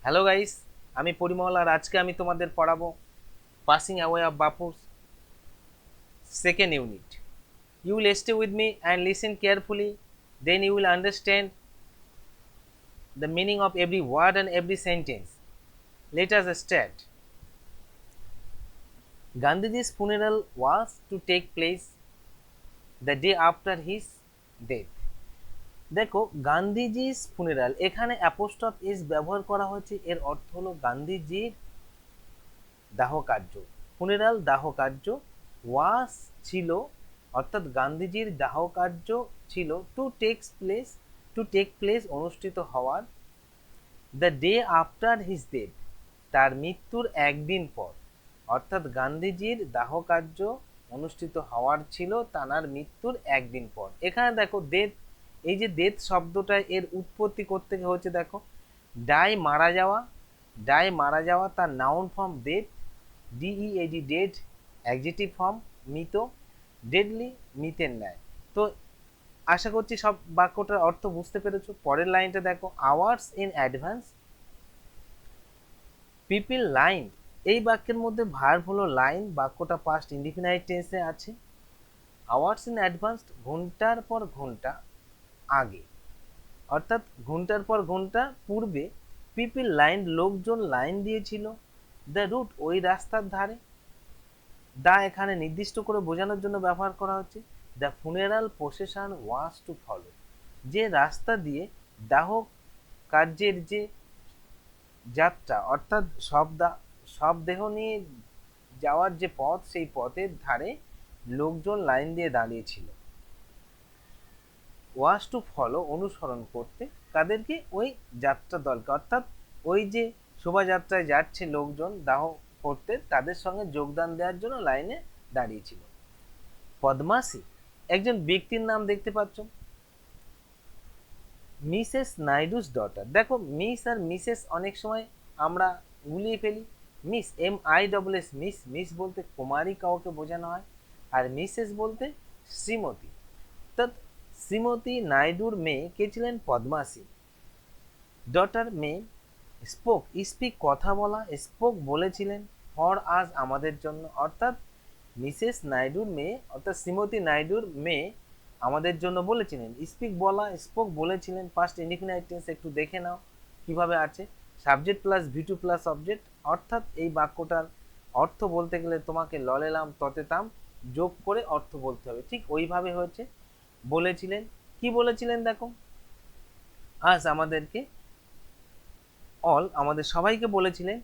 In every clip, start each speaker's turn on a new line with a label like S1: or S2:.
S1: Hello guys, আমি পরিমল আর আজকে আমি তোমাদের পড়াবো পাসিং অ্যাওয়ে অফ বাপুর second unit. You will stay with me and listen carefully, then you will understand the meaning of every word and every sentence. Let us start. Gandhiji's funeral was to take place the day after his death. দেখো, গান্ধীজির ফুনেরাল, এখানে অ্যাপোস্ট্রফ S ব্যবহার করা হয়েছে। এর অর্থ হলো গান্ধীজির দাহ কার্য। ফুনেরাল দাহ কার্য, ওয়াস ছিল, অর্থাৎ গান্ধীজির দাহ কার্য ছিল টু টেক প্লেস অনুষ্ঠিত হওয়ার, the day after his death তার মৃত্যুর একদিন পর। অর্থাৎ গান্ধীজির দাহ কার্য অনুষ্ঠিত হওয়ার ছিল তার মৃত্যুর একদিন পর। এখানে দেখো ডেথ, এই যে ডেথ শব্দটা এর উৎপত্তি করতে হচ্ছে, দেখো ডাই মারা যাওয়া, ডাই মারা যাওয়া তার noun form death, D E A D dead, adjective form মৃত, ডেডলি মৃতের ন্যায়। তো আশা করছি সব বাক্যটার অর্থ বুঝতে পেরেছো। পরের লাইনটা দেখো, hours in advance people line. এই বাক্যের মধ্যে ভার্ব হলো লাইন, বাক্যটা পাস্ট ইনডিফিনাইট টেন্সে আছে। আওয়ার্স ইন অ্যাডভান্স ঘন্টার পর ঘন্টা আগে, অর্থাৎ ঘন্টার পর ঘন্টা পূর্বে। পিপল লাইন লোকজন লাইন দিয়েছিল, দ্য রুট ওই রাস্তার ধারে। দা এখানে নির্দিষ্ট করে বোঝানোর জন্য ব্যবহার করা হচ্ছে। The funeral procession was to follow, যে রাস্তা দিয়ে দাহ কার্যের যে যাত্রা, অর্থাৎ সব দেহ নিয়ে যাওয়ার যে পথ, সেই পথের ধারে লোকজন লাইন দিয়ে দাঁড়িয়েছিল। ওয়াজ টু ফলো অনুসরণ করতে, কাদেরকে? ওই যাত্রা দলকে, অর্থাৎ ওই যে শোভাযাত্রায় যাচ্ছে লোকজন দাহ করতে, তাদের সঙ্গে যোগদান দেওয়ার জন্য লাইনে দাঁড়িয়েছিল। পদ্মাসী একজন ব্যক্তির নাম, দেখতে পাচ্ছ মিসেস নাইডুস ডটার। দেখো মিস আর মিসেস অনেক সময় আমরা গুলিয়ে ফেলি। মিস MISS মিস, মিস বলতে কুমারী কাউকে বোঝানো হয়, আর মিসেস বলতে শ্রীমতী। অর্থাৎ শ্রীমতী নাইডুর মেয়ে কে ছিলেন? পদ্মাসী। ডটার মেয়ে, স্পিক কথা বলা, স্পোক বলেছিলেন, ফর আজ আমাদের জন্য। অর্থাৎ মিসেস নাইডুর মেয়ে, অর্থাৎ শ্রীমতী নাইডুর মেয়ে আমাদের জন্য বলেছিলেন। স্পিক বলা, স্পোক বলেছিলেন, পাস্ট ইনডিফিনাইট টেন্স একটু দেখে নাও কিভাবে আছে। Subject plus V2 plus object, অর্থাৎ এই বাক্যটার অর্থ বলতে গেলে তোমাকে ললেলাম ততেতাম যোগ করে অর্থ বলতে হবে। ঠিক ওইভাবে হয়েছে। বলেছিলেন, কি বলেছিলেন দেখো, আজ আমাদেরকে, আমাদের সবাইকে বলেছিলেন।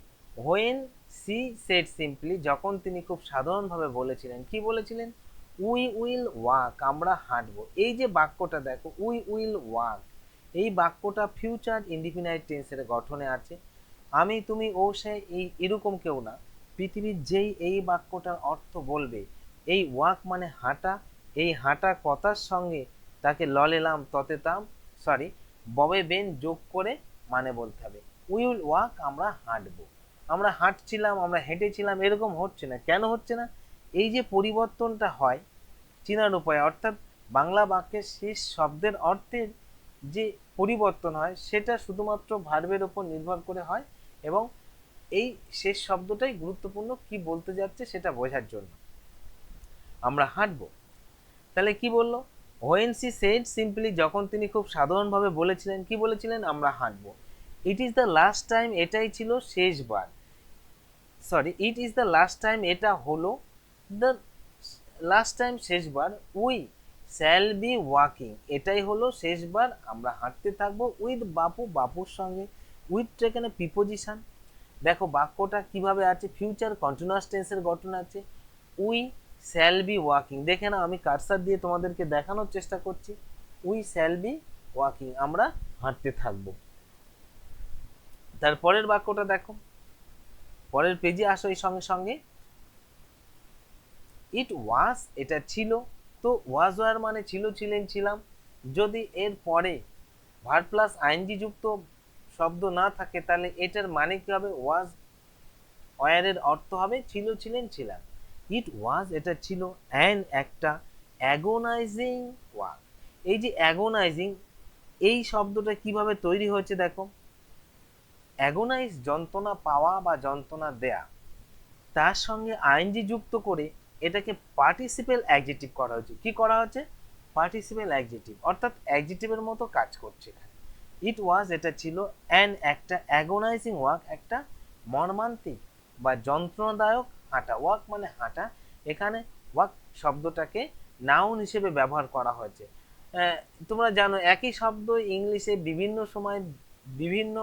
S1: হোয়েন সি সেড সিম্পলি, যখন তিনি খুব সাধারণভাবে বলেছিলেন, কি বলেছিলেন? উই উইল ওয়াক, আমরা হাঁটবো। এই যে বাক্যটা দেখো, উই উইল ওয়াক, এই বাক্যটা ফিউচার ইনডিফিনাইট টেন্সের গঠনে আছে। আমি, তুমি, ও, সে, এই এরকম কেউ না। পৃথিবীর যেই এই বাক্যটার অর্থ বলবে, এই ওয়াক মানে হাঁটা, এই হাঁটা কথার সঙ্গে তাকে ললেলাম ততেতাম ববে বেন যোগ করে মানে বলতে হবে। উই উইল ওয়াক, আমরা হাঁটবো। আমরা হাঁটছিলাম, আমরা হেঁটেছিলাম, এরকম হচ্ছে না। কেন হচ্ছে না? এই যে পরিবর্তনটা হয় চেনার উপায়, অর্থাৎ বাংলা বাক্যের শেষ শব্দের অর্থের যে পরিবর্তন হয়, সেটা শুধুমাত্র ভার্বের উপর নির্ভর করে হয়, এবং এই শেষ শব্দটাই গুরুত্বপূর্ণ কি বলতে যাচ্ছে সেটা বোঝার জন্য। আমরা হাঁটবো, তাহলে কি বললো? হোয়েন সি সেড সিম্পলি, যখন তিনি খুব সাধারণভাবে বলেছিলেন, কি বলেছিলেন? আমরা হাঁটবো। It is the last time, এটাই ছিল শেষবার। It is the last time, এটা হলো দ্য লাস্ট টাইম, শেষবার। উই শ্যাল বি ওয়াকিং, এটাই হলো শেষবার, আমরা হাঁটতে থাকবো। উইথ বাপু, বাপুর সঙ্গে। উইথটা এখানে প্রিপোজিশন। দেখো বাক্যটা কিভাবে আছে, ফিউচার কন্টিনিউয়াস টেন্সের গঠন আছে। উই শ্যাল বি ওয়াকিং, দেখে না, আমি কার্সার দিয়ে তোমাদেরকে দেখানোর চেষ্টা করছি। উই শ্যাল বি ওয়াকিং, আমরা হাঁটতে থাকবো। তারপরের বাক্যটা দেখো, পরের পেজে আসো এই সঙ্গে সঙ্গে। ইট ওয়াজ, এটা ছিল। তো ওয়াজ ওয়ার মানে ছিল, ছিলেন, ছিলাম। যদি এর পরে ভার্ব প্লাস আইএনজি যুক্ত শব্দ না থাকে, তাহলে এটার মানে কি হবে? ওয়াজ ওয়ারের অর্থ হবে ছিল, ছিলেন, ছিলাম। ইট ওয়াজ, এটা ছিল, অ্যান্ড একটা, অ্যাগোনাইজিং ওয়াক। এই যে অ্যাগোনাইজিং, এই শব্দটা কিভাবে তৈরি হয়েছে দেখো। অ্যাগোনাইজ যন্ত্রণা পাওয়া বা যন্ত্রণা দেয়া, তার সঙ্গে আইএনজি যুক্ত করে এটাকে পার্টিসিপেল অ্যাডজেক্টিভ করা হয়েছে। কি করা হচ্ছে? পার্টিসিপেল অ্যাডজেক্টিভ, অর্থাৎ অ্যাডজেক্টিভের মতো কাজ করছে এখানে। ইট ওয়াজ এটা ছিল, অ্যান একটা অ্যাগোনাইজিং ওয়াক একটা মর্মান্তিক বা যন্ত্রণাদায়ক হাঁটা। ওয়াক মানে হাঁটা, এখানে ওয়াক শব্দটাকে নাউন হিসেবে ব্যবহার করা হয়েছে। তোমরা জানো একই শব্দ ইংলিশে বিভিন্ন সময় বিভিন্ন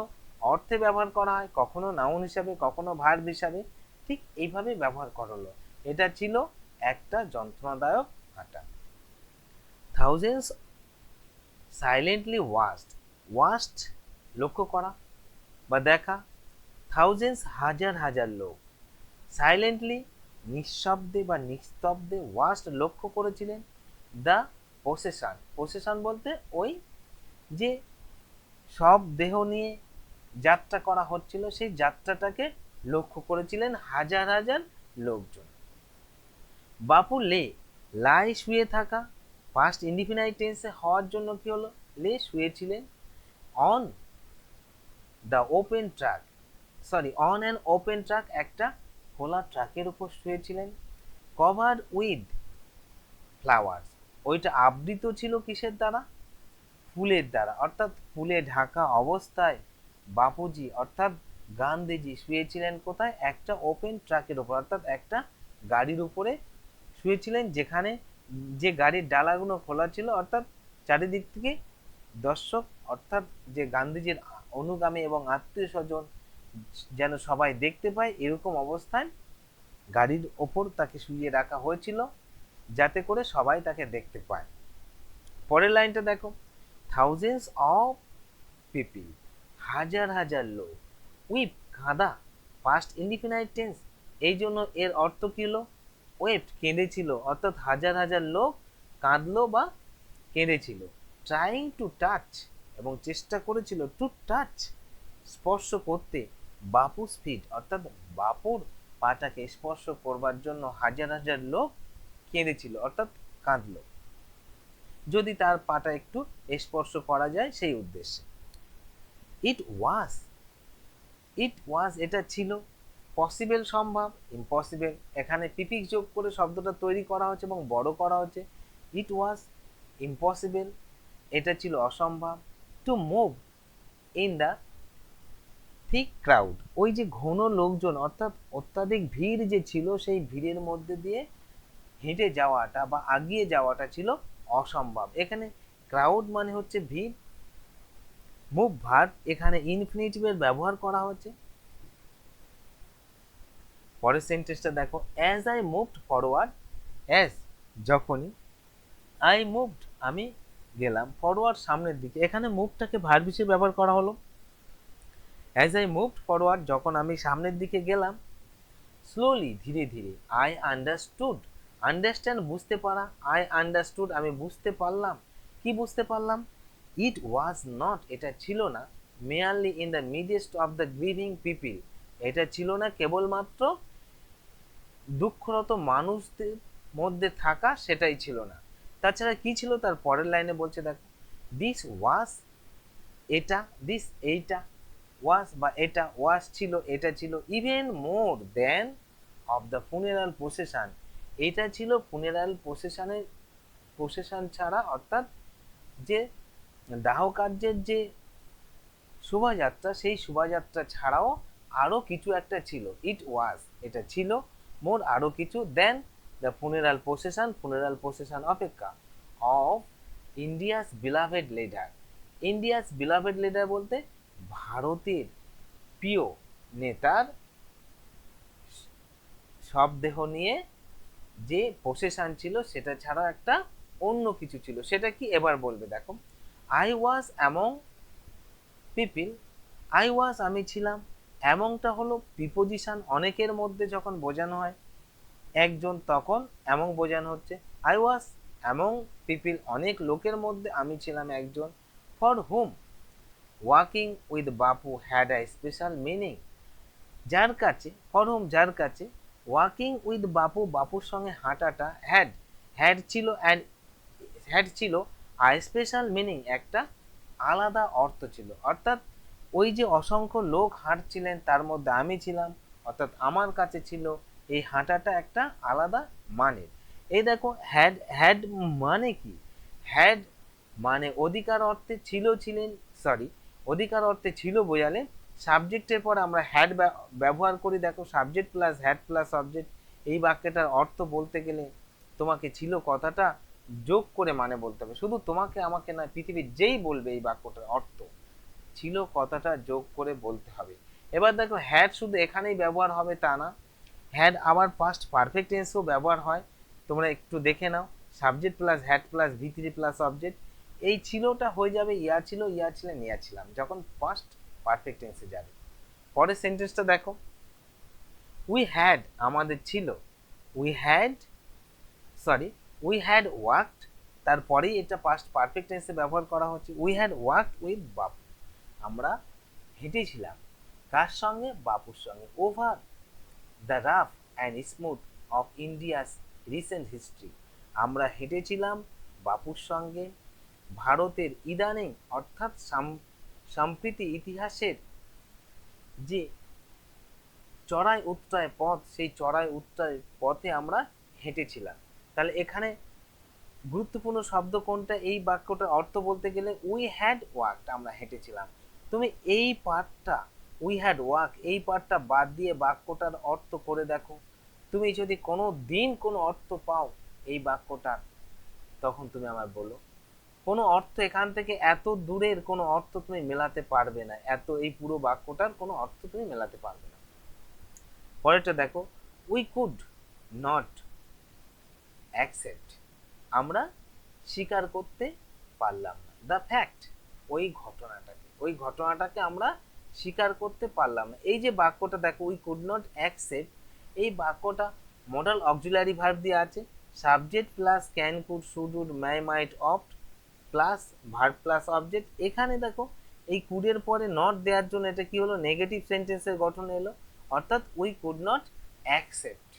S1: অর্থে ব্যবহার করা হয়, কখনো নাউন হিসাবে কখনো ভার্ব হিসাবে, ঠিক এইভাবে ব্যবহার করা হলো। এটা ছিল একটা যন্ত্রণাদায়ক হাঁটা। থাউজেন্ডস সাইলেন্টলি ওয়াচড, ওয়াচড লক্ষ্য করা বা দেখা, থাউজেন্ডস হাজার হাজার লোক, সাইলেন্টলি নিঃশব্দে বা নিস্তব্ধে, ওয়াচড লক্ষ্য করেছিলেন, দ্য প্রসেশন, প্রসেশন বলতে ওই যে সব দেহ নিয়ে যাত্রা করা হচ্ছিল সেই যাত্রাটাকে লক্ষ্য করেছিলেন হাজার হাজার লোকজন। বাপু লে, লাই শুয়ে থাকা, পাস্ট ইনডিফিনাইট টেন্সে হওয়ার জন্য কি হলো? লে শুয়েছিলেন, on the open truck, sorry on an open truck একটা খোলা ট্রাকের উপর শুয়েছিলেন। কভার্ড উইথ ফ্লাওয়ার্স, ওইটা আবৃত ছিল কিসের দ্বারা? ফুলের দ্বারা, অর্থাৎ ফুলে ঢাকা অবস্থায় বাপুজি অর্থাৎ গান্ধীজি শুয়েছিলেন কোথায়? একটা ওপেন ট্রাকের উপর, অর্থাৎ একটা গাড়ির উপরে শুয়েছিলেন, যেখানে যে গাড়ির ডালাগুলো খোলা ছিল, অর্থাৎ চারিদিক থেকে দর্শক অর্থাৎ যে গান্ধীজির অনুগামী এবং আত্মীয় স্বজন যেন সবাই দেখতে পায়, এরকম অবস্থায় গাড়ির ওপর তাকে শুইয়ে রাখা হয়েছিল যাতে করে সবাই তাকে দেখতে পায়। পরের লাইনটা দেখো, থাউজেন্ডস অফ পিপল, হাজার হাজার লোক, উইপ কাঁদা, পাস্ট ইনডিফিনাইট টেন্স, এই জন্য এর অর্থ কি হলো? ওয়েপ্ট কেঁদেছিল, অর্থাৎ হাজার হাজার লোক কাঁদলো বা কেঁদেছিল। ট্রাইং টু টাচ, এবং চেষ্টা করেছিল, টু টাচ স্পর্শ করতে, বাপুস ফিট, অর্থাৎ বাপুর পাটাকে স্পর্শ করবার জন্য হাজার হাজার লোক কেঁদেছিল, অর্থাৎ কাঁদলো, যদি তার পাটা একটু স্পর্শ করা যায় সেই উদ্দেশ্যে। ইট ওয়াজ, ইট ওয়াজ এটা ছিল, পসিবল সম্ভব, ইম্পসিবল, এখানে প্রিফিক্স যোগ করে শব্দটা তৈরি করা হচ্ছে এবং বড় করা হচ্ছে। ইট ওয়াজ ইম্পসিবল, এটা ছিল অসম্ভব, to move in the thick crowd, ওই যে ঘন লোকজন অর্থাৎ অত্যাধিক ভিড় যে ছিল সেই ভিড়ের মধ্যে দিয়ে হেঁটে যাওয়াটা বা আগিয়ে যাওয়াটা ছিল অসম্ভব। এখানে ক্রাউড মানে হচ্ছে ভিড়, মুভ ভার্ব, এখানে ইনফিনিটিভের ব্যবহার করা হচ্ছে। পরের সেন্টেন্সটা দেখো, as I moved forward, as যখনই, আই মুভড আমি গেলাম, ফরওয়ার্ড সামনের দিকে, এখানে মুভটাকে ভার্ব হিসেবে ব্যবহার করা হলো। অ্যাজ আই মুভড ফরওয়ার্ড যখন আমি সামনের দিকে গেলাম, স্লোলি ধীরে ধীরে, আই আন্ডারস্টুড, আন্ডারস্ট্যান্ড বুঝতে পারা, আই আন্ডারস্টুড আমি বুঝতে পারলাম, কি বুঝতে পারলাম? ইট ওয়াজ নট এটা ছিল না, merely in the midst of the grieving people, এটা ছিল না কেবলমাত্র দুঃখরত মানুষদের মধ্যে থাকা, সেটাই ছিল না, তাছাড়া কি ছিল? তার পরের লাইনে বলছে দেখো, দিস ওয়াজ এটা, দিস এইটা, ওয়াজ বা এটা, ওয়াজ ছিল এটা ছিল, even more than of the funeral procession, এটা ছিল ফুনেরাল প্রসেশনের প্রসেশন ছাড়া, অর্থাৎ যে দাহ কার্যের যে শোভাযাত্রা সেই শোভাযাত্রা ছাড়াও আরো কিছু একটা ছিল। ইট ওয়াজ এটা ছিল, মোর আরো কিছু, দেন দ্য ফুনেরাল প্রসেশন, ফুনেরাল প্রসেশন অপেক্ষা, of India's beloved leader, India's beloved leader বলতে ভারতের প্রিয় নেতার সব দেহ নিয়ে যে প্রসেশন ছিল সেটা ছাড়া একটা অন্য কিছু ছিল, সেটা কি এবার বলবে দেখো, I was among people, I was আমি ছিলাম, অ্যামংটা হলো প্রিপোজিশন, অনেকের মধ্যে যখন বোঝানো হয় একজন তখন অ্যামং বোঝানো হচ্ছে, আই ওয়াজ অ্যামং পিপিল অনেক লোকের মধ্যে আমি ছিলাম একজন, for whom walking with Bapu had a special meaning, যার কাছে, ফর হুম যার কাছে, ওয়াকিং উইথ বাপু বাপুর সঙ্গে হাঁটাটা, হ্যাড, হ্যাড ছিল অ্যান্ড হ্যাড ছিল, আই স্পেশাল মিনিং একটা আলাদা অর্থ ছিল, অর্থাৎ ওই যে অসংখ্য লোক হাঁটছিলেন তার মধ্যে আমি ছিলাম, অর্থাৎ আমার কাছে ছিল এই হাঁটাটা একটা আলাদা মানের। এই দেখো হ্যাড, হ্যাড মানে কি? হ্যাড মানে অধিকার অর্থে ছিল, ছিলেন, সরি, অধিকার অর্থে ছিল বোঝালে সাবজেক্টের পর আমরা হ্যাড ব্যবহার করি। দেখো subject plus had plus object, এই বাক্যটার অর্থ বলতে গেলে তোমাকে ছিল কথাটা যোগ করে মানে বলতে হবে। শুধু তোমাকে আমাকে না, পৃথিবীর যেই বলবে এই বাক্যটার অর্থ, ছিল কথাটা যোগ করে বলতে হবে। এবার দেখো হ্যাড শুধু এখানেই ব্যবহার হবে তা না, হ্যাড আবার পাস্ট পারফেক্ট টেন্সেও ব্যবহার হয়। তোমরা একটু দেখে নাও, subject plus had plus V three plus object, এই ছিলটা হয়ে যাবে ইয়া ছিল, ইয়া ছিলেন, ইয়া ছিলাম, যখন পাস্ট পারফেক্ট টেন্সে যাবে। পরের সেন্টেন্সটা দেখো, উই হ্যাড আমাদের ছিল, we had, sorry, we had worked, তারপরেই এটা পাস্ট পারফেক্ট টেন্সে ব্যবহার করা হচ্ছে। উই হ্যাড ওয়ার্কড উইথ বাপু, আমরা হেঁটেছিলাম কার সঙ্গে? বাপুর সঙ্গে। Over the rough and smooth of India's recent history, আমরা হেঁটেছিলাম বাপুর সঙ্গে ভারতের ইদানিং অর্থাৎ সম্প্রতি ইতিহাসের যে চড়াই উত্তরায় পথ, সেই চড়াই উত্তরায় পথে আমরা হেঁটেছিলাম। তাহলে এখানে গুরুত্বপূর্ণ শব্দ কোনটা এই বাক্যটার অর্থ বলতে গেলে? উই হ্যাড ওয়ার্কড, আমরা হেঁটেছিলাম। তুমি এই পার্টটা, উই হ্যাড ওয়ার্ক, এই পার্টটা বাদ দিয়ে বাক্যটার অর্থ করে দেখো। তুমি যদি কোনো দিন কোনো অর্থ পাও এই বাক্যটার, তখন তুমি আমার বলো। কোনো অর্থ এখান থেকে এত দূরের কোনো অর্থ তুমি মেলাতে পারবে না, এত এই পুরো বাক্যটার কোনো অর্থ তুমি মেলাতে পারবে না। পরেরটা দেখো, উই কুড নট অ্যাকসেপ্ট, আমরা স্বীকার করতে পারলাম না। দ্য ফ্যাক্ট, ওই ঘটনাটাকে আমরা স্বীকার করতে পারলাম না। এই যে বাক্যটা দেখো, উই কুড নট অ্যাকসেপ্ট, এই বাক্যটা মডাল অক্সিলারি ভার্ব দিয়ে আছে, subject plus can, could, should, would, may, might, ought plus verb plus object. এখানে দেখো এই কুডের পরে নট দেওয়ার জন্য এটা কি হলো? নেগেটিভ সেন্টেন্সের গঠন এলো, অর্থাৎ we could not accept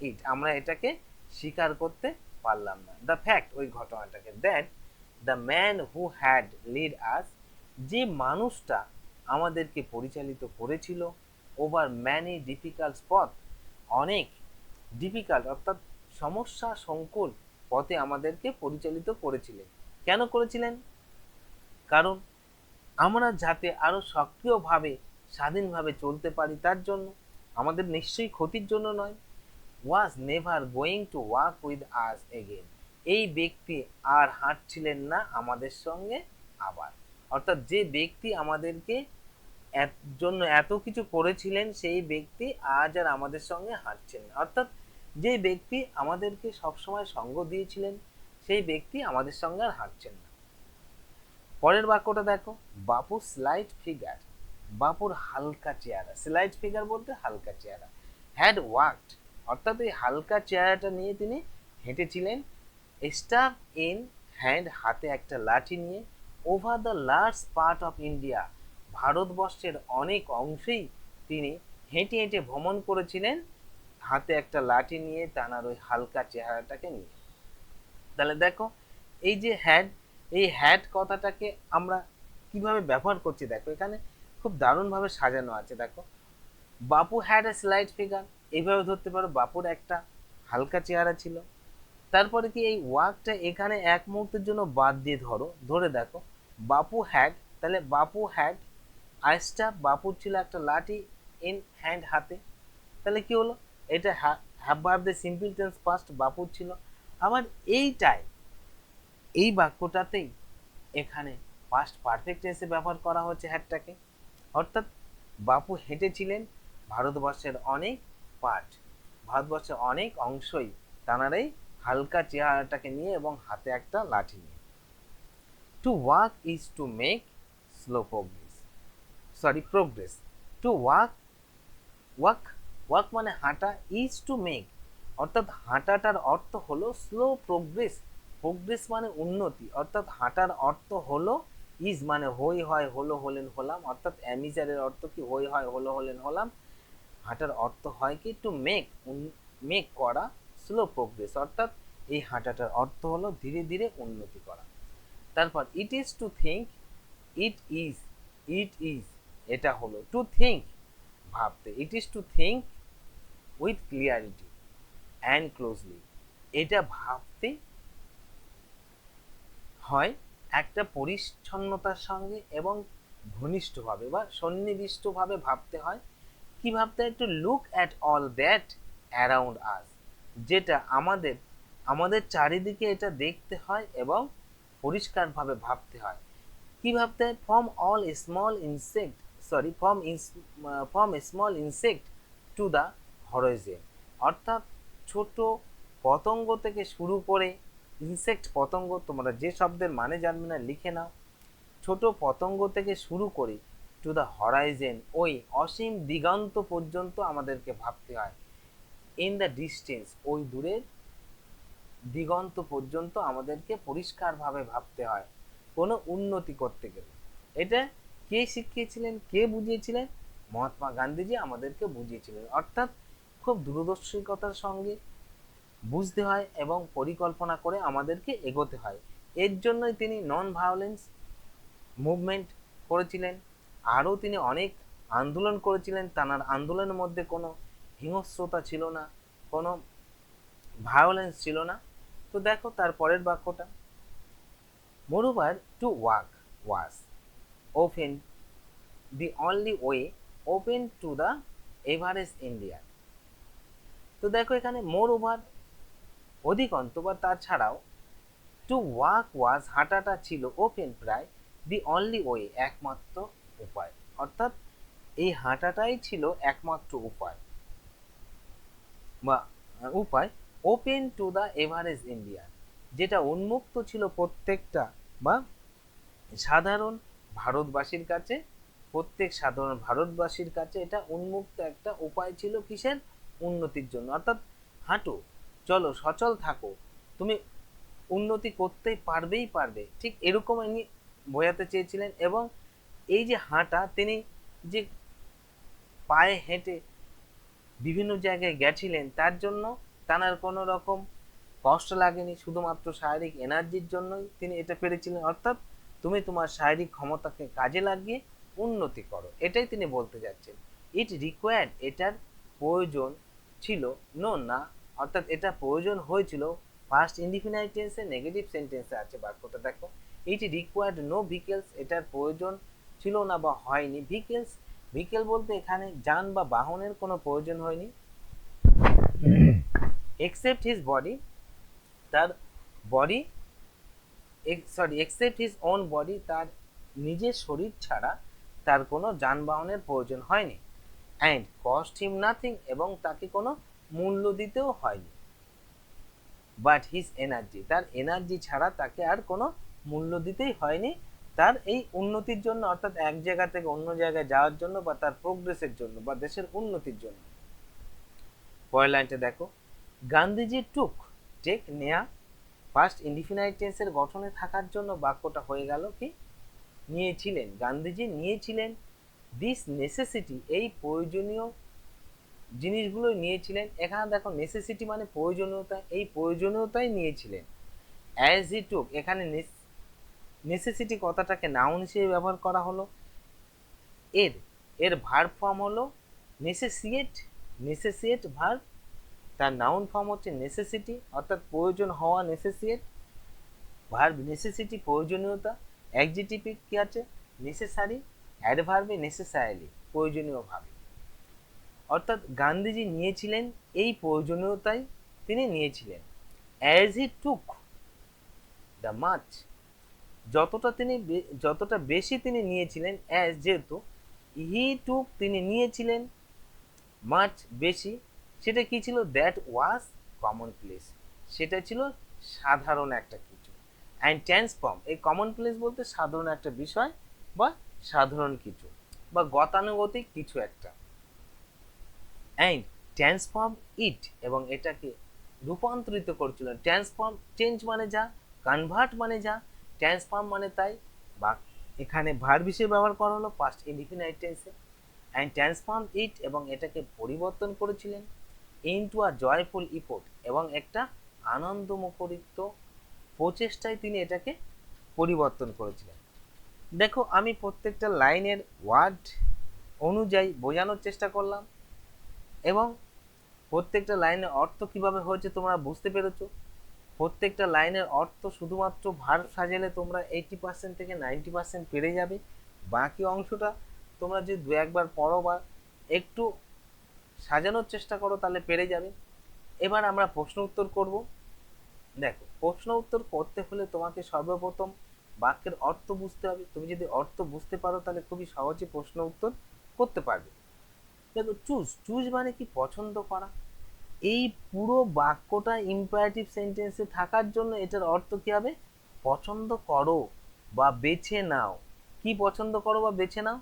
S1: it, আমরা এটাকে স্বীকার করতে পারলাম না। দ্য ফ্যাক্ট, ওই ঘটনাটাকে, that the man who had lead us, যে মানুষটা আমাদেরকে পরিচালিত করেছিল, ওভার ম্যানি ডিফিকাল্ট স্পট, অনেক ডিফিকাল্ট অর্থাৎ সমস্যা সংকুল পথে আমাদেরকে পরিচালিত করেছিলেন। কেন করেছিলেন? কারণ আমরা যাতে আরো সক্রিয়ভাবে স্বাধীনভাবে চলতে পারি তার জন্য, আমাদের নিশ্চয়ই ক্ষতির জন্য নয়। Was never going to walk with us again, এই ব্যক্তি আর হাঁটছিলেন না আমাদের সঙ্গে আবার, অর্থাৎ যে ব্যক্তি আমাদেরকে জন্য এত কিছু করেছিলেন সেই ব্যক্তি আজ আর আমাদের সঙ্গে হাঁটছেন না, অর্থাৎ যে ব্যক্তি আমাদেরকে সবসময় সঙ্গ দিয়েছিলেন সেই ব্যক্তি আমাদের সঙ্গে আর হাঁটছেন না। পরের বাক্যটা দেখো, বাপু স্লাইট ফিগার, বাপুর হালকা চেহারা, স্লাইট ফিগার বলতে হালকা চেহারা, হ্যাড ওয়াকড, অর্থাৎ এই হালকা চেহারাটা নিয়ে তিনি হেঁটেছিলেন, স্টাফ ইন হ্যান্ড, হাতে একটা লাঠি নিয়ে, over the large part of India, ভারতবর্ষের অনেক অংশেই তিনি হেঁটে হেঁটে ভ্রমণ করেছিলেন হাতে একটা লাঠি নিয়ে, তানার ওই হালকা চেহারাটাকে নিয়ে। তাহলে দেখো এই যে হ্যাড, এই হ্যাড কথাটাকে আমরা কিভাবে ব্যবহার করছি দেখো, এখানে খুব দারুণভাবে সাজানো আছে। দেখো বাপু হ্যাড এ স্লাইট ফিগার, এইভাবে ধরতে পারো বাপুর একটা হালকা চেহারা ছিল। তারপরে কি এই ওয়ার্কটা এখানে এক মুহূর্তের জন্য বাদ দিয়ে ধরো, ধরে দেখো বাপু হ্যাড, তাহলে বাপু হ্যাড আইসটা, বাপুর ছিল একটা লাঠি, ইন হ্যান্ড, হাতে, তাহলে কি হলো? এটা হ্যাভ ভার্ব দিয়ে সিম্পল টেন্স পাস্ট, বাপুর ছিল। আবার এইটাই, এই বাক্যটাতেই এখানে পাস্ট পারফেক্ট টেন্সে ব্যবহার করা হচ্ছে হ্যাডটাকে, অর্থাৎ বাপু হেঁটেছিলেন ভারতবর্ষের অনেক পার্ট, ভারতবর্ষের অনেক অংশই তাঁর এই হালকা চেহারাটাকে নিয়ে এবং হাতে একটা লাঠি নিয়ে। To walk is to make slow progress, sorry progress, to walk, walk, walk মানে হাঁটা, ইজ টু মেক অর্থাৎ হাঁটাটার অর্থ হলো স্লো প্রোগ্রেস, প্রোগ্রেস মানে উন্নতি, অর্থাৎ হাঁটার অর্থ হলো, ইজ মানে হই হয় হলো হলেন হলাম, অর্থাৎ অ্যামিজারের অর্থ কি হই হয় হলো হলেন হলাম, হাঁটার অর্থ হয় কি টু মেক, মেক করা, স্লো প্রোগ্রেস অর্থাৎ এই হাঁটাটার অর্থ হলো ধীরে ধীরে উন্নতি করা। তারপর it is to think, it is, it is এটা হলো টু থিঙ্ক, ভাবতে। It is to think with clarity and closely. এটা ভাবতে হয় একটা পরিচ্ছন্নতার সঙ্গে এবং ঘনিষ্ঠভাবে বা সন্নিবিষ্টভাবে ভাবতে হয়। কি ভাবতে হয়? To look at all that around us, যেটা আমাদের আমাদের চারিদিকে এটা দেখতে হয় এবং পরিষ্কারভাবে ভাবতে হয়। কি ভাবতে হয়? From small insect to the Horizon, অর্থাৎ ছোট পতঙ্গ থেকে শুরু করে, ইনসেক্ট পতঙ্গ, তোমরা যে শব্দের মানে জানবে না লিখে নাও, ছোট পতঙ্গ থেকে শুরু করে টু দ্য হরাইজেন, ওই অসীম দিগন্ত পর্যন্ত আমাদেরকে ভাবতে হয়। ইন দ্য ডিস্টেন্স, ওই দূরের দিগন্ত পর্যন্ত আমাদেরকে পরিষ্কারভাবে ভাবতে হয় কোনো উন্নতি করতে গেলে। এটা কে শিখিয়েছিলেন, কে বুঝিয়েছিলেন? মহাত্মা গান্ধীজি আমাদেরকে বুঝিয়েছিলেন। অর্থাৎ খুব দূরদর্শিতার সঙ্গে বুঝতে হয় এবং পরিকল্পনা করে আমাদেরকে এগোতে হয়। এর জন্যই তিনি নন ভায়োলেন্স মুভমেন্ট করেছিলেন। আরও তিনি অনেক আন্দোলন করেছিলেন। তাঁর আন্দোলনের মধ্যে কোনো হিংস্রতা ছিল না, কোনো ভায়োলেন্স ছিল না। তো দেখো তার পরের বাক্যটা, moreover to walk was often the only way open to the average Indian। তো দেখো এখানে মোর ওভার, অধিকন্ত বা তাছাড়াও, টু ওয়াক ওয়াজ, হাঁটাটা ছিল, ওপেন প্রায়, দি অনলি ওয়ে, একমাত্র উপায়। অর্থাৎ এই হাঁটাটাই ছিল একমাত্র উপায় বা উপায়, open to the average Indian, যেটা উন্মুক্ত ছিল প্রত্যেকটা বা সাধারণ ভারতবাসীর কাছে। প্রত্যেক সাধারণ ভারতবাসীর কাছে এটা উন্মুক্ত একটা উপায় ছিল, কিসের? উন্নতির জন্য। অর্থাৎ হাঁটো, চলো, সচল থাকো, তুমি উন্নতি করতেই পারবেই পারবে, ঠিক এরকম ইনি বোঝাতে চেয়েছিলেন। এবং এই যে হাঁটা, তিনি যে পায়ে হেঁটে বিভিন্ন জায়গায় গেছিলেন, তার জন্য তার কোনো রকম কষ্ট লাগেনি, শুধুমাত্র শারীরিক এনার্জির জন্যই তিনি এটা পেরেছিলেন। অর্থাৎ তুমি তোমার শারীরিক ক্ষমতাকে কাজে লাগিয়ে উন্নতি করো, এটাই তিনি বলতে যাচ্ছেন। ইট রিকোয়ার্ড, এটার প্রয়োজন ছিল, নো না, অর্থাৎ এটা প্রয়োজন হয়েছিল, ফার্স্ট ইনডিফিনাইট টেন্সে নেগেটিভ সেন্টেন্সে আছে বাক্যটা, দেখো। ইট রিকোয়ার্ড নো ভিকেলস, এটার প্রয়োজন ছিল না বা হয়নি ভিকেলস। ভিকেল বলতে এখানে যান বা বাহনের কোনো প্রয়োজন হয়নি। এক্সেপ্ট হিজ বডি, তার body, except his own body, তার নিজের শরীর ছাড়া তার কোনো যানবাহনের প্রয়োজন হয়নি। অ্যান্ড কস্ট হিম নাথিং, এবং তাকে কোনো মূল্য দিতেও হয়নি। বাট হিজ এনার্জি, তার এনার্জি ছাড়া তাকে আর কোনো মূল্য দিতেই হয়নি তার এই উন্নতির জন্য, অর্থাৎ এক জায়গা থেকে অন্য জায়গায় যাওয়ার জন্য বা তার প্রোগ্রেসের জন্য বা দেশের উন্নতির জন্য। পরের লাইনটা দেখো, গান্ধীজি টুক, টেক, নেয়া, ফার্স্ট ইনডিফিনাইট টেন্সের গঠনে থাকার জন্য বাক্যটা হয়ে গেল কি? নিয়েছিলেন। গান্ধীজি নিয়েছিলেন দিস নেসেসিটি, এই প্রয়োজনীয় জিনিসগুলো নিয়েছিলেন। এখানে দেখো নেসেসিটি মানে প্রয়োজনীয়তা, এই প্রয়োজনীয়তাই নিয়েছিলেন। অ্যাজ হি টুক, এখানে নেসেসিটি কথাটাকে নাউন হিসেবে ব্যবহার করা হলো। এর এর ভার্ব ফর্ম হলো নেসেসিয়েট, নেসেসিয়েট ভার্ব, তার নাউন ফর্ম হচ্ছে নেসেসিটি, অর্থাৎ প্রয়োজন হওয়া, নেসেসিয়েট। ভার্ব নেসেসিটি প্রয়োজনীয়তা, অ্যাডজেক্টিভ কি আছে? নেসেসারি, অ্যাডভার্বে নেসেসারিলি, প্রয়োজনীয়ভাবে। অর্থাৎ গান্ধীজি নিয়েছিলেন এই প্রয়োজনীয়তাই তিনি নিয়েছিলেন। As he took the much, যতটা বেশি তিনি নিয়েছিলেন, অ্যাজ যেহেতু, হি টুক তিনি নিয়েছিলেন, মাচ বেশি, সেটা কি ছিল? দ্যাট ওয়াজ কমন প্লেস, সেটা ছিল সাধারণ একটা কিছু। অ্যান্ড ট্রান্সফর্ম, এই কমন প্লেস বলতে সাধারণ একটা বিষয় বা সাধারণ কিছু বা গতানুগতিক কিছু একটা। অ্যান্ড ট্রান্সফর্ম ইট, এবং এটাকে রূপান্তরিত করছিলেন। ট্রান্সফর্ম, চেঞ্জ মানে যা, কনভার্ট মানে যা, ট্রান্সফর্ম মানে তাই। বা এখানে ভার্ব হিসেবে ব্যবহার করা হলো পাস্ট ইনডিফিনাইট টেন্সে। অ্যান্ড ট্রান্সফর্ম ইট, এবং এটাকে পরিবর্তন করেছিলেন ইনটু আ জয়ফুল ইফোর্ট, এবং একটা আনন্দমুখরিত প্রচেষ্টায় তিনি এটাকে পরিবর্তন করেছিলেন। দেখো আমি প্রত্যেকটা লাইনের ওয়ার্ড অনুযায়ী বোঝানোর চেষ্টা করলাম, এবং প্রত্যেকটা লাইনের অর্থ কিভাবে হয়েছে তোমরা বুঝতে পেরেছো। প্রত্যেকটা লাইনের অর্থ শুধুমাত্র ভার্ব সাজালে তোমরা 80% থেকে 90% পেরে যাবে। বাকি অংশটা তোমরা যদি দু একবার পড়ো বা একটু সাজানোর চেষ্টা করো তাহলে পেরে যাবে। এবার আমরা প্রশ্ন উত্তর করব। দেখো, প্রশ্ন উত্তর করতে হলে তোমাকে সর্বপ্রথম বাক্যের অর্থ বুঝতে হবে। তুমি যদি অর্থ বুঝতে পারো তাহলে খুবই সহজে প্রশ্ন উত্তর করতে পারবে। দেখো, চুজ চুজ মানে কি? পছন্দ করা। এই পুরো বাক্যটা ইম্পারেটিভ সেন্টেন্সে থাকার জন্য এটার অর্থ কি হবে? পছন্দ করো বা বেছে নাও। কি পছন্দ করো বা বেছে নাও?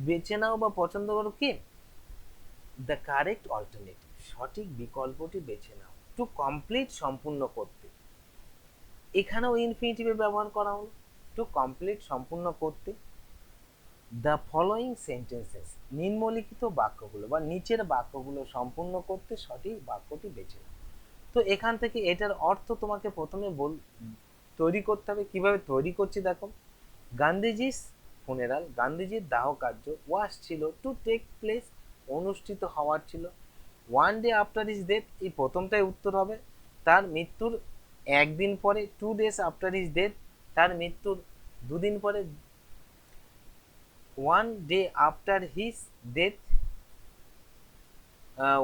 S1: বেছে নাও বা পছন্দ করো কি? দ্য কারেক্ট অল্টারনেটিভ, সঠিক বিকল্পটি বেছে নাও। টু কমপ্লিট, সম্পূর্ণ করতে। এখানেও ইনফিনিটিভের ব্যবহার করা হলো, টু কমপ্লিট, সম্পূর্ণ করতে। দ্য ফলোয়িং সেন্টেন্সেস, নিম্নলিখিত বাক্যগুলো বা নিচের বাক্যগুলো সম্পূর্ণ করতে সঠিক বাক্যটি বেছে নাও। তো এখান থেকে এটার অর্থ তোমাকে প্রথমে তৈরি করতে হবে। কিভাবে তৈরি করছি দেখো। গান্ধীজির ফুনেরাল, গান্ধীজির দাহ কার্য, ওয়াজ ছিল, টু টেক প্লেস, অনুষ্ঠিত হওয়ার ছিল। One day after his death, এই প্রথমটাই উত্তর হবে। তার মৃত্যুর একদিন পরে। Two days after his death, তার মৃত্যুর দুদিন পরে। One day after his death,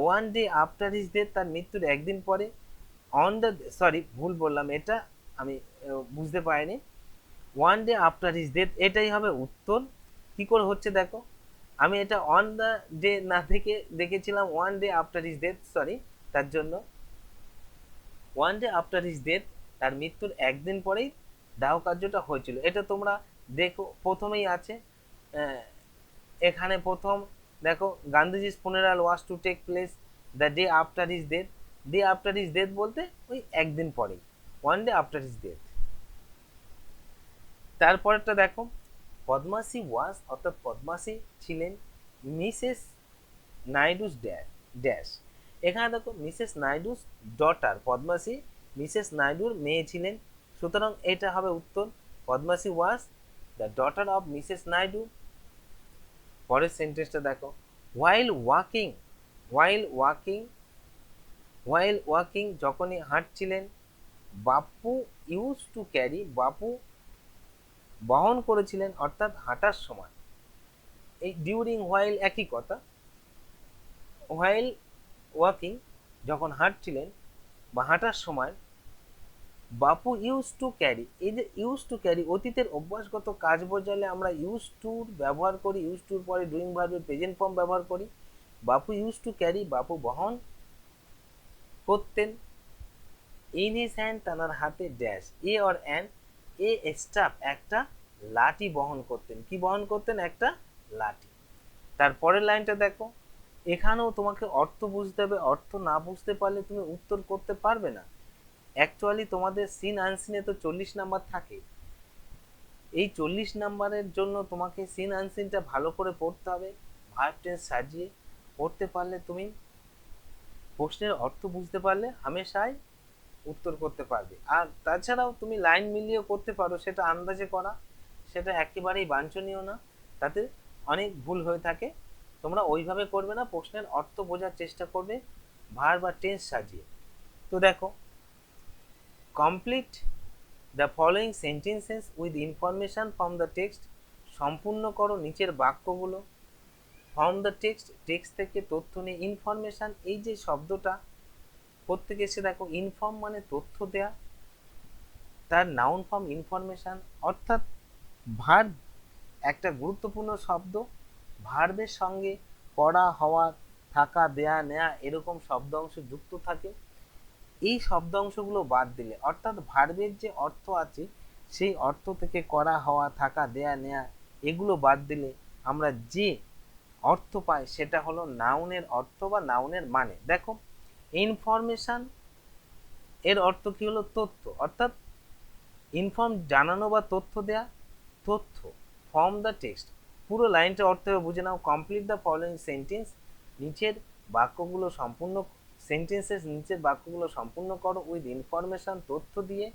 S1: one day after his death, তার মৃত্যুর একদিন পরে। অন দ্য, সরি ভুল বললাম, এটা আমি বুঝতে পারিনি। One day after his death এটাই হবে উত্তর। কি করে হচ্ছে দেখো, আমি এটা অন দ্য ডে না থেকে দেখেছিলাম one day after his death, sorry, তার জন্য one day after his death, তার মৃত্যুর একদিন পরেই দাহ কার্যটা হয়েছিল। এটা তোমরা দেখো প্রথমেই আছে, এখানে প্রথম দেখো, গান্ধীজির funeral was to take place the day after his death. Day after his death বলতে ওই একদিন পরেই, one day after his death. তারপরেরটা দেখো, পদ্মাসী ওয়াজ, অর্থাৎ পদ্মাসী ছিলেন মিসেস নাইডুস ড্যাশ। এখানে দেখো Mrs Naidu's daughter, Padmasi Mrs নাইডুর মেয়ে ছিলেন, সুতরাং এটা হবে উত্তর। Padmasi was the daughter of Mrs Naidu. পরের সেন্টেন্সটা দেখো, while walking, while walking, while walking, যখনই হাঁটছিলেন। বাপু ইউজ টু ক্যারি, বাপু বহন করেছিলেন, অর্থাৎ হাঁটার সময়। এই ডিউরিং হোয়াইল একই কথা। হোয়াইল ওয়াকিং, যখন হাঁটছিলেন বা হাঁটার সময়। বাপু ইউজ টু ক্যারি, এই যে ইউজ টু ক্যারি অতীতের অভ্যাসগত কাজ বোঝালে আমরা ইউজ টুর ব্যবহার করি। ইউজ টুর পরে ডুইং ভার্বের প্রেজেন্ট ফর্ম ব্যবহার করি। বাপু ইউজ টু ক্যারি, বাপু বহন করতেন। ইন হিজ হ্যান্ড, তানার হাতে dash, a or an, a staff, একটা লাঠি বহন করতেন। কি বহন করতেন? একটা লাঠি। তারপরের লাইনটা দেখো, এখানেও তোমাকে অর্থ বুঝতে হবে। অর্থ না বুঝতে পারলে তুমি উত্তর করতে পারবে না। অ্যাকচুয়ালি তোমাদের সিন আনসিনে তো 40 নাম্বার থাকে। এই 40 নাম্বারের জন্য তোমাকে সিন আনসিনটা ভালো করে পড়তে হবে, ভার্ব টেন্স সাজিয়ে পড়তে পারলে তুমি প্রশ্নের অর্থ বুঝতে পারলে হামেশাই উত্তর করতে পারবে। আর তাছাড়াও তুমি লাইন মিলিয়েও করতে পারো, সেটা আন্দাজে করা, সেটা একেবারেই বাঞ্ছনীয় না, তাতে অনেক ভুল হয়ে থাকে। তোমরা ওইভাবে করবে না, প্রশ্নের অর্থ বোঝার চেষ্টা করবে ভার্ব বা টেন্স সাজিয়ে। তো দেখো, complete the following sentences with information from the text, সম্পূর্ণ করো নিচের বাক্যগুলো। ফ্রম দ্য টেক্সট, টেক্সট থেকে তথ্য নিয়ে। ইনফরমেশন, এই যে শব্দটা প্রত্যেকে এসে দেখো, ইনফর্ম মানে তথ্য দেয়া, তার নাউন ফর্ম ইনফরমেশন, অর্থাৎ ভার্ব একটা গুরুত্বপূর্ণ শব্দ। ভার্বের সঙ্গে করা, হওয়া, থাকা, দেয়া, নেয়া এরকম শব্দ অংশ যুক্ত থাকে। এই শব্দ অংশগুলো বাদ দিলে, অর্থাৎ ভার্বের যে অর্থ আছে সেই অর্থ থেকে করা, হওয়া, থাকা, দেয়া, নেয়া এগুলো বাদ দিলে আমরা যে অর্থ পাই সেটা হলো নাউনের অর্থ বা নাউনের মানে। দেখো, ইনফরমেশন এর অর্থ কি হলো? তথ্য, অর্থাৎ ইনফর্ম জানানো বা তথ্য দেয়া, তথ্য। ফ্রম দ্য টেক্সট, পুরো লাইনটা অর্থ বুঝে নাও। কমপ্লিট দ্য ফলোয়িং সেন্টেন্স, নিচের বাক্যগুলো সম্পূর্ণ, সেন্টেন্সেস নিচের বাক্যগুলো সম্পূর্ণ করো উইথ ইনফরমেশন, তথ্য দিয়ে।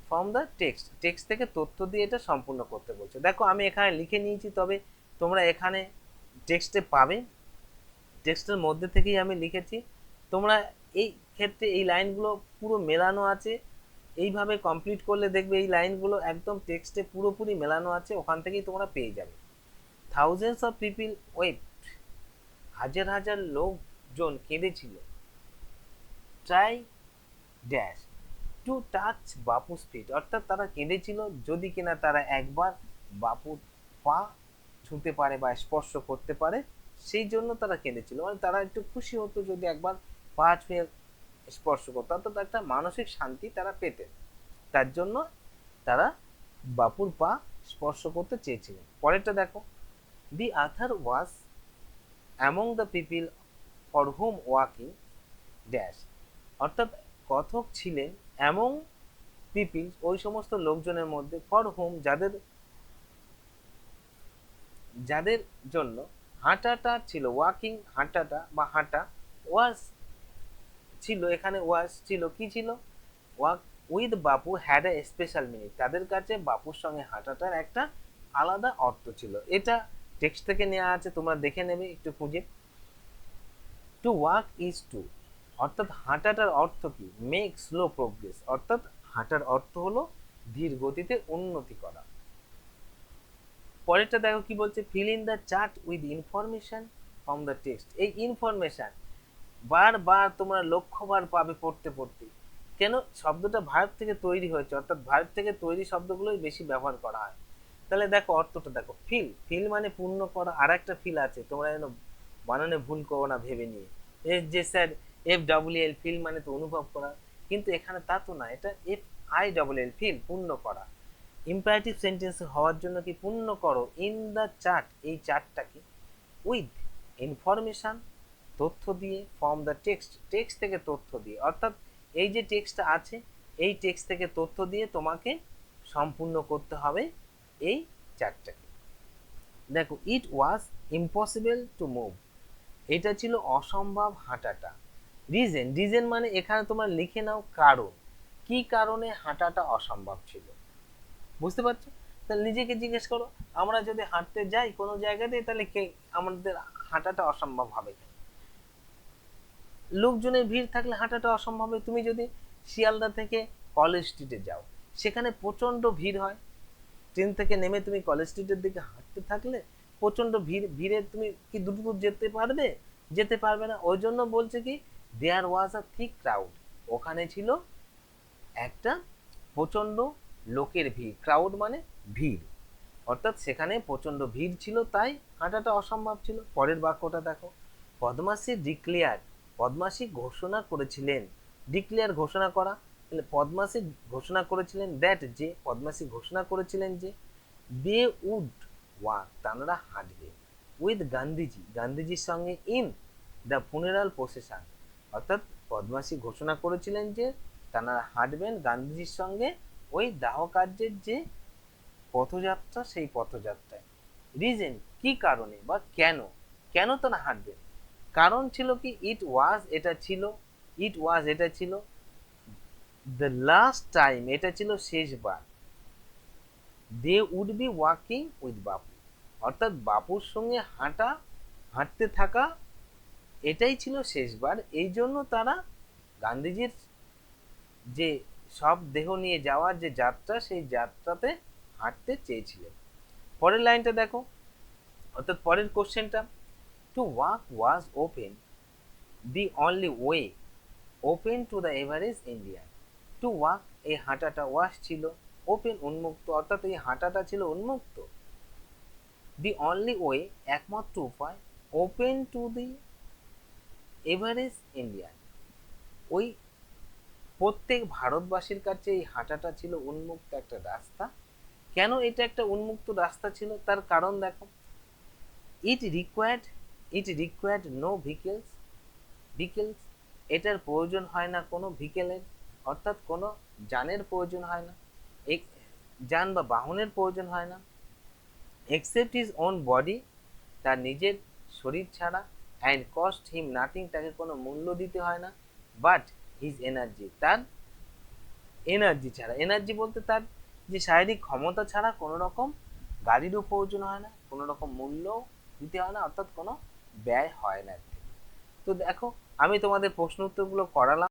S1: ফ্রম দ্য টেক্সট, টেক্সট থেকে তথ্য দিয়ে এটা সম্পূর্ণ করতে বলছে। দেখো আমি এখানে লিখে নিয়েছি, তবে তোমরা এখানে টেক্সটে পাবে, টেক্সটের মধ্যে থেকেই আমি লিখেছি। তোমরা এই ক্ষেত্রে এই লাইনগুলো পুরো মেলানো আছে, এইভাবে কমপ্লিট করলে দেখবে এই লাইনগুলো একদম টেক্সটে পুরোপুরি মেলানো আছে, ওখান থেকেই তোমরা পেয়ে যাবে। থাউজেন্ডস অফ পিপল ওয়েট, হাজার হাজার লোকজন কেঁদেছিল, try dash to touch Bapu's feet, অর্থাৎ তারা কেঁদেছিল যদি কিনা তারা একবার বাপুর পা ছুঁতে পারে বা স্পর্শ করতে পারে, সেই জন্য তারা কেঁদেছিল। মানে তারা একটু খুশি হতো যদি একবার পা ছুঁয়ে স্পর্শ করতো, অর্থাৎ একটা মানসিক শান্তি তারা পেতেন, তার জন্য তারা বাপুর পা স্পর্শ করতে চেয়েছিলেন। পরেরটা দেখো, the author was among the people for whom walking dash, অর্থাৎ কথক ছিলেন অ্যামং পিপল ওই সমস্ত লোকজনের মধ্যে, ফর হুম যাদের যাদের জন্য হাঁটাটা ছিল, ওয়াকিং হাঁটাটা বা হাঁটা, ওয়াজ ছিল, এখানে ওয়াজ ছিল কি ছিল, walk with Bapu had a special meaning, তাদের কাছে বাপুর সঙ্গে হাঁটাটার একটা আলাদা অর্থ ছিল। এটা টেক্সট থেকে নেওয়া আছে, তোমরা দেখে নেবে একটু খুঁজে। টু ওয়াক ইজ টু, অর্থাৎ হাঁটাটার অর্থ কি, মেক স্লো প্রোগ্রেস, অর্থাৎ হাঁটার অর্থ হলো ধীর গতিতে উন্নতি করা। পরেরটা দেখো কি বলছে, fill in the chart with information from the text, এই ইনফরমেশন বারবার তোমরা লক্ষ্যবার পাবে পড়তে পড়তে। কেন, শব্দটা ভার্ব থেকে তৈরি হয়েছে, অর্থাৎ ভার্ব থেকে তৈরি শব্দগুলোই বেশি ব্যবহার করা হয়। তাহলে দেখো অর্থটা দেখো, ফিল, ফিল মানে পূর্ণ করা, আর একটা ফিল আছে, তোমরা যেন বানানে ভুল করো না ভেবে নিয়ে, যে স্যার FEEL, ফিল মানে তো অনুভব করা, কিন্তু এখানে তা তো না, এটা FILL, ফিল পূর্ণ করা। ইম্পারেটিভ সেন্টেন্স হওয়ার জন্য কি পূর্ণ করো ইন দ্য চার্ট, এই চার্টটাকে উইথ ইনফরমেশন তথ্য দিয়ে, ফ্রম দ্য টেক্সট, টেক্সট থেকে তথ্য দিয়ে, অর্থাৎ এই যে টেক্সটটা আছে এই টেক্সট থেকে তথ্য দিয়ে তোমাকে সম্পূর্ণ করতে হবে এই চার্টটাকে। দেখো, ইট ওয়াজ ইম্পসিবল টু মুভ, এটা ছিল অসম্ভব হাঁটাটা। রিজন, রিজন মানে এখানে তোমরা লিখে নাও কারণ, কি কারণে হাঁটাটা অসম্ভব ছিল, বুঝতে পারছো? তাহলে নিজেকে জিজ্ঞেস করো, আমরা যদি হাঁটতে যাই কোনো জায়গাতে তাহলে কে আমাদের হাঁটাটা অসম্ভব হবে কেন? লোকজনের ভিড় থাকলে হাঁটাটা অসম্ভব হবে। তুমি যদি শিয়ালদা থেকে কলেজ স্ট্রিটে যাও, সেখানে প্রচন্ড ভিড় হয়, ট্রেন থেকে নেমে তুমি কলেজ স্ট্রিটের দিকে হাঁটতে থাকলে প্রচন্ড ভিড়, ভিড়ে তুমি কি দ্রুত দূর যেতে পারবে? যেতে পারবে না। ওই জন্য বলছে কি, দেয়ার ওয়াজ আ থিক ক্রাউড, ওখানে ছিল একটা প্রচন্ড লোকের ভিড়, ক্রাউড মানে ভিড়, অর্থাৎ সেখানে প্রচন্ড ভিড় ছিল, তাই হাঁটাটা অসম্ভব ছিল। পরের বাক্যটা দেখো, পদ্মাশ্রী ডিক্লেয়ার, পদ্মাশ্রী ঘোষণা করেছিলেন, ডিক্লেয়ার ঘোষণা করা, তাহলে পদ্মাশ্রী ঘোষণা করেছিলেন দ্যাট, যে পদ্মাশ্রী ঘোষণা করেছিলেন যে দে উড ওয়াক, তাঁরা হাঁটবে, উইথ গান্ধীজি, গান্ধীজির সঙ্গে, ইন দ্য ফুনেরাল প্রসেশন, অর্থাৎ পদ্মাশ্রী ঘোষণা করেছিলেন যে তাঁরা হাঁটবেন গান্ধীজির সঙ্গে ওই দাহ কার্যের যে পথযাত্রা, সেই পথযাত্রায়। রিজন, কি কারণে বা কেন, কেন তারা হাঁটবেন? কারণ ছিল কি, ইট ওয়াজ, এটা ছিল, ইট ওয়াজ এটা ছিল, দ্য লাস্ট টাইম এটা ছিল শেষবার, they would be walking with Bapu, অর্থাৎ বাপুর সঙ্গে হাঁটতে থাকা এটাই ছিল শেষবার, এই জন্য তারা গান্ধীজির যে সব দেহ নিয়ে যাওয়ার যে যাত্রা, সেই যাত্রাতে হাঁটতে চেয়েছিলেন। পরের লাইনটা দেখো, অর্থাৎ পরের কোশ্চেনটা, to walk was open the only way open to the average Indian, to walk এই হাঁটাটা, ওয়াজ ছিল, ওপেন উন্মুক্ত, অর্থাৎ এই হাঁটাটা ছিল উন্মুক্ত, দি অনলি ওয়ে একমাত্র উপায়, open to the average Indian, ওই প্রত্যেক ভারতবাসীর কাছে এই হাঁটাটা ছিল উন্মুক্ত একটা রাস্তা। কেন এটা একটা উন্মুক্ত রাস্তা ছিল, তার কারণ দেখো, ইট রিকোয়ার্ড, ইট রিকোয়ার্ড নো ভিকেলস, ভিকেলস এটার প্রয়োজন হয় না কোনো ভিকেলের, অর্থাৎ কোনো যানের প্রয়োজন হয় না, এই যান বা বাহনের প্রয়োজন হয় না, এক্সেপ্ট হিজ ওন বডি, তার নিজের শরীর ছাড়া, অ্যান্ড কস্ট হিম নাথিং, তাকে কোনো মূল্য দিতে হয় না, বাট হিজ এনার্জি, তার এনার্জি ছাড়া, এনার্জি বলতে তার যে শারীরিক ক্ষমতা ছাড়া কোনো রকম গাড়িরও প্রয়োজন হয় না, কোনো রকম মূল্য দিতে হয় না, অর্থাৎ কোনো ব্যয় হয় না এর থেকে। তো দেখো, আমি তোমাদের প্রশ্ন উত্তরগুলো করালাম।